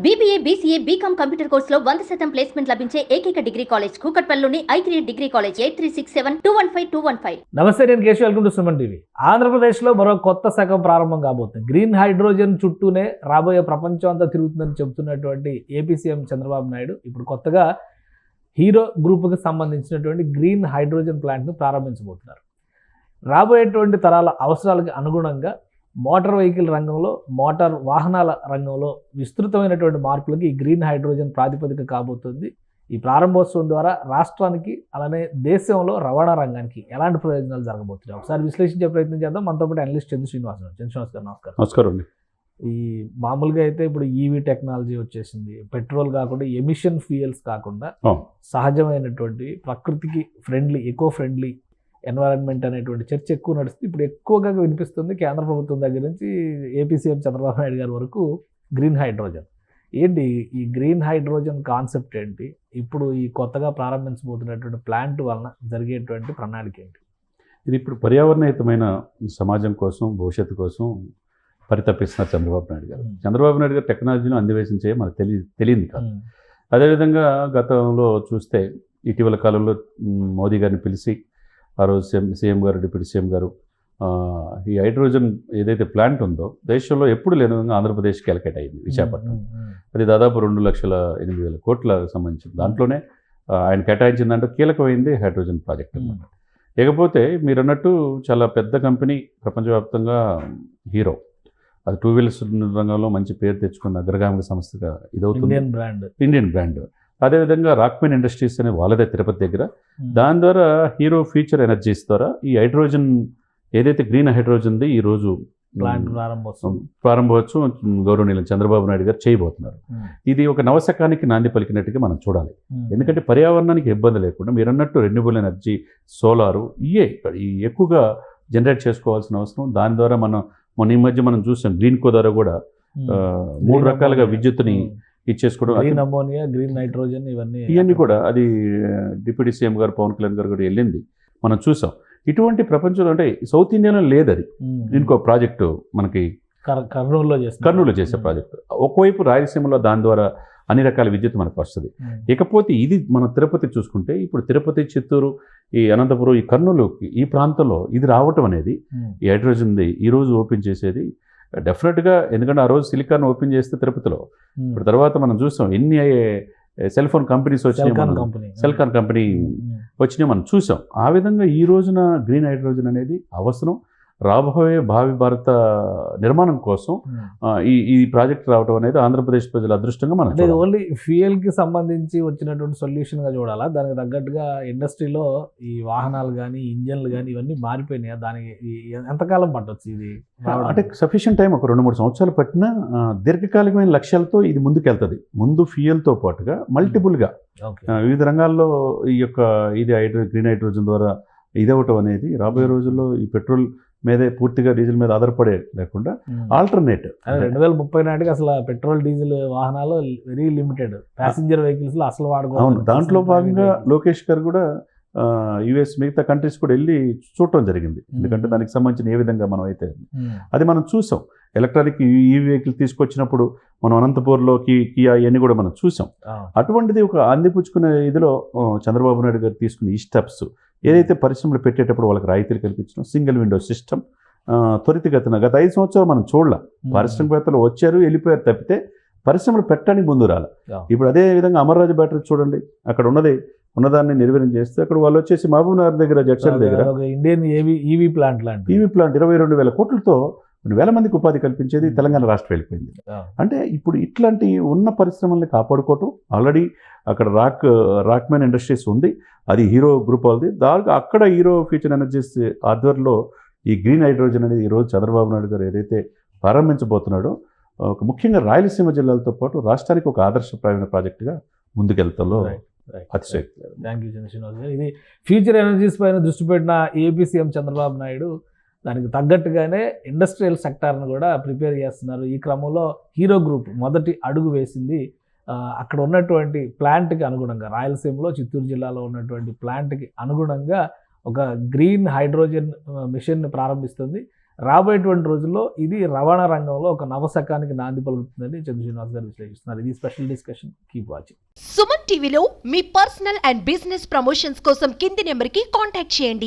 BBA, BCA, BCom computer కోర్సులో 100% placement లభించే ఏకైక డిగ్రీ కాలేజ్ కూకట్పల్లిలోని I3 డిగ్రీ కాలేజ్ 8367215215. నమస్తే, నేను Keshav. Welcome to Suman TV. ఆంధ్రప్రదేశ్లో మరో కొత్త శకం ప్రారంభం కాబోతుంది. గ్రీన్ హైడ్రోజన్ చుట్టూనే రాబోయే ప్రపంచం అంతా తిరుగుతుందని చెబుతున్నటువంటి ఏపీ సీఎం చంద్రబాబు నాయుడు ఇప్పుడు కొత్తగా హీరో గ్రూప్కి సంబంధించినటువంటి గ్రీన్ హైడ్రోజన్ ప్లాంట్ను ప్రారంభించబోతున్నారు. రాబోయేటువంటి తరాల అవసరాలకు అనుగుణంగా మోటార్ వెహికల్ రంగంలో, మోటార్ వాహనాల రంగంలో విస్తృతమైనటువంటి మార్పులకి ఈ గ్రీన్ హైడ్రోజన్ ప్రాతిపదిక కాబోతుంది. ఈ ప్రారంభోత్సవం ద్వారా రాష్ట్రానికి అలానే దేశంలో రవాణా రంగానికి ఎలాంటి ప్రయోజనాలు జరగబోతున్నాయి ఒకసారి విశ్లేషించే ప్రయత్నం చేద్దాం. మనతో పాటు అనలిస్ట్ చంద్ర శ్రీనివాస్ గారు. నమస్కారం అండి. ఈ మామూలుగా అయితే ఇప్పుడు ఈవీ టెక్నాలజీ వచ్చేసింది. పెట్రోల్ కాకుండా ఎమిషన్ ఫ్యూయల్స్ కాకుండా సహజమైనటువంటి ప్రకృతికి ఫ్రెండ్లీ, ఎకో ఫ్రెండ్లీ ఎన్వైరన్మెంట్ అనేటువంటి చర్చ ఎక్కువ నడుస్తుంది. ఇప్పుడు ఎక్కువగా వినిపిస్తుంది కేంద్ర ప్రభుత్వం దగ్గర నుంచి ఏపీ సీఎం చంద్రబాబు నాయుడు గారి వరకు గ్రీన్ హైడ్రోజన్. ఏంటి ఈ గ్రీన్ హైడ్రోజన్ కాన్సెప్ట్ ఏంటి? ఇప్పుడు ఈ కొత్తగా ప్రారంభించబోతున్నటువంటి ప్లాంట్ వలన జరిగేటువంటి ప్రణాళిక ఏంటి? ఇది ఇప్పుడు పర్యావరణహితమైన సమాజం కోసం, భవిష్యత్తు కోసం పరితపిస్తున్నారు చంద్రబాబు నాయుడు గారు. చంద్రబాబు నాయుడు గారు టెక్నాలజీని అన్వేషణ చేయ మనకు తెలియదు కాదు. అదేవిధంగా గతంలో చూస్తే ఇటీవల కాలంలో మోదీ గారిని పిలిచి ఆ రోజు సీఎం గారు, డిప్యూటీ సీఎం గారు ఈ హైడ్రోజన్ ఏదైతే ప్లాంట్ ఉందో దేశంలో ఎప్పుడు లేని విధంగా ఆంధ్రప్రదేశ్కి అలకేట్ అయింది విశాఖపట్నం. అది దాదాపు 2,08,000 కోట్లకు సంబంధించింది. దాంట్లోనే ఆయన కేటాయించిన దాంట్లో కీలకమైంది హైడ్రోజన్ ప్రాజెక్ట్ అన్నమాట. ఇకపోతే మీరు అన్నట్టు చాలా పెద్ద కంపెనీ, ప్రపంచవ్యాప్తంగా హీరో, అది టూ వీలర్స్ రంగంలో మంచి పేరు తెచ్చుకున్న అగ్రగామిక సంస్థగా ఇదవుతుంది. Indian brand. అదేవిధంగా రాక్మెన్ ఇండస్ట్రీస్ అనే వాళ్ళదే తిరుపతి దగ్గర. దాని ద్వారా హీరో ఫ్యూచర్ ఎనర్జీస్ ద్వారా ఈ హైడ్రోజన్ ఏదైతే గ్రీన్ హైడ్రోజన్ది ఈరోజు ప్లాంట్ ప్రారంభోత్సవం గౌరవనీయులు చంద్రబాబు నాయుడు గారు చేయబోతున్నారు. ఇది ఒక నవశకానికి నాంది పలికినట్టుగా మనం చూడాలి. ఎందుకంటే పర్యావరణానికి ఇబ్బంది లేకుండా మీరు అన్నట్టు రెన్యూబుల్ ఎనర్జీ, సోలారు ఇవే ఎక్కువగా జనరేట్ చేసుకోవాల్సిన అవసరం. దాని ద్వారా మన ఈ మధ్య మనం చూసాం గ్రీన్ కో ద్వారా కూడా 3 రకాలుగా విద్యుత్తుని ఇచ్చేసుకోవడం, గ్రీన్ అమోనియా, గ్రీన్ నైట్రోజన్, ఇవన్నీ కూడా అది డిప్యూటీ సీఎం గారు పవన్ కళ్యాణ్ గారు కూడా వెళ్ళింది మనం చూసాం. ఇటువంటి ప్రపంచంలో అంటే సౌత్ ఇండియాలో లేదది. ఇంకో ప్రాజెక్టు మనకి కర్నూలులో చేసే ప్రాజెక్టు. ఒకవైపు రాయలసీమలో దాని ద్వారా అన్ని రకాల విద్యుత్ మనకు వస్తుంది. ఇకపోతే ఇది మన తిరుపతి చూసుకుంటే ఇప్పుడు తిరుపతి, చిత్తూరు, ఈ అనంతపురం, ఈ కర్నూలుకి ఈ ప్రాంతంలో ఇది రావటం అనేది ఈ హైడ్రోజన్ది ఈరోజు ఓపెన్ చేసేది డెఫినెట్గా. ఎందుకంటే ఆ రోజు సిలికాన్ ఓపెన్ చేస్తే తిరుపతిలో, ఇప్పుడు తర్వాత మనం చూసాం ఎన్ని సెల్ ఫోన్ కంపెనీస్ వచ్చినాయి, సెల్కాన్ కంపెనీ వచ్చినాయి మనం చూసాం. ఆ విధంగా ఈ రోజున గ్రీన్ హైడ్రోజన్ అనేది అవసరం. రాబోయే భావి భారత నిర్మాణం కోసం ఈ ప్రాజెక్ట్ రావడం అనేది ఆంధ్రప్రదేశ్ ప్రజల అదృష్టంగా మనం ఓన్లీ ఫ్యూయల్కి సంబంధించి వచ్చినటువంటి సొల్యూషన్గా చూడాలా? దానికి తగ్గట్టుగా ఇండస్ట్రీలో ఈ వాహనాలు కానీ, ఇంజన్లు కానీ ఇవన్నీ మారిపోయినాయి. దానికి ఎంతకాలం పట్టవచ్చు? ఇది అంటే సఫిషియంట్ టైం ఒక 2-3 సంవత్సరాలు పట్టిన దీర్ఘకాలికమైన లక్ష్యాలతో ఇది ముందుకెళ్తుంది. ముందు ఫ్యూయల్తో పాటుగా మల్టిపుల్గా వివిధ రంగాల్లో ఈ యొక్క గ్రీన్ హైడ్రోజన్ ద్వారా ఇదవటం అనేది రాబోయే రోజుల్లో ఈ పెట్రోల్ మీదే పూర్తిగా డీజిల్ మీద ఆధారపడే లేకుండా ఆల్టర్నేట్ 2030 నాటికి అసలు పెట్రోల్, డీజిల్ వాహనాలు వెరీ లిమిటెడ్, ప్యాసింజర్ వెహికల్స్ లో అసలు అవును. దాంట్లో భాగంగా లోకేష్ గారు కూడా యుఎస్ మిగతా కంట్రీస్ కూడా వెళ్ళి చూడటం జరిగింది. ఎందుకంటే దానికి సంబంధించిన ఏ విధంగా మనం అయితే అది మనం చూసాం. ఎలక్ట్రానిక్ ఈ వెహికల్ తీసుకొచ్చినప్పుడు మనం అనంతపూర్లో కియా ఇవన్నీ కూడా మనం చూసాం. అటువంటిది ఒక అందిపుచ్చుకునే ఇదిలో చంద్రబాబు నాయుడు గారు తీసుకున్న ఈ స్టెప్స్ ఏదైతే పరిశ్రమలు పెట్టేటప్పుడు వాళ్ళకి రాయితీలు కల్పించడం, సింగిల్ విండో సిస్టమ్ త్వరితగతిన గత 5 సంవత్సరాలు మనం చూడలే. పారిశ్రామికవేత్తలు వచ్చారు, వెళ్ళిపోయారు తప్పితే పరిశ్రమలు పెట్టడానికి ముందు రాలి. ఇప్పుడు అదే విధంగా అమర్రాజు బ్యాటరీ చూడండి, అక్కడ ఉన్నదాన్ని నిర్వీర్యం చేస్తే అక్కడ వాళ్ళు వచ్చేసి మహబూబ్ నగర్ దగ్గర, జడ్చర్ దగ్గర ఇండియన్ ఈవీ ప్లాంట్ 22,000 కోట్లతో వేల మందికి ఉపాధి కల్పించేది తెలంగాణ రాష్ట్రం వెళ్ళిపోయింది. అంటే ఇప్పుడు ఇట్లాంటి ఉన్న పరిశ్రమల్ని కాపాడుకోవటం. ఆల్రెడీ అక్కడ రాక్మెన్ ఇండస్ట్రీస్ ఉంది, అది హీరో గ్రూప్ వాళ్ళది. అక్కడ హీరో ఫ్యూచర్ ఎనర్జీస్ ఆధ్వర్యంలో ఈ గ్రీన్ హైడ్రోజన్ అనేది ఈరోజు చంద్రబాబు నాయుడు గారు ఏదైతే ప్రారంభించబోతున్నాడో ముఖ్యంగా రాయలసీమ జిల్లాలతో పాటు రాష్ట్రానికి ఒక ఆదర్శప్రాయమైన ప్రాజెక్టుగా ముందుకెళ్తాలో అతిశక్తి. థ్యాంక్ యూ చంద్రశేఖర్ గారు. ఇది ఫ్యూచర్ ఎనర్జీస్ పైన దృష్టి పెట్టిన ఏపీ సీఎం చంద్రబాబు నాయుడు దానికి తగ్గట్టుగానే ఇండస్ట్రియల్ సెక్టార్ను కూడా ప్రిపేర్ చేస్తున్నారు. ఈ క్రమంలో హీరో గ్రూప్ మొదటి అడుగు వేసింది. అక్కడ ఉన్నటువంటి ప్లాంట్కి అనుగుణంగా, రాయలసీమలో చిత్తూరు జిల్లాలో ఉన్నటువంటి ప్లాంట్కి అనుగుణంగా ఒక గ్రీన్ హైడ్రోజన్ మిషన్ని ప్రారంభిస్తుంది. రాబోయేటువంటి రోజుల్లో ఇది రవాణా రంగంలో ఒక నవశకానికి నాంది పలుకుతుందని చంద్ర శ్రీనివాస్ గారు విశ్లేషిస్తున్నారు. ఇది special discussion. Keep watching. Suman టీవీలో మీ పర్సనల్ అండ్ బిజినెస్ ప్రమోషన్స్ కోసం కింది నెంబర్కి కాంటాక్ట్ చేయండి.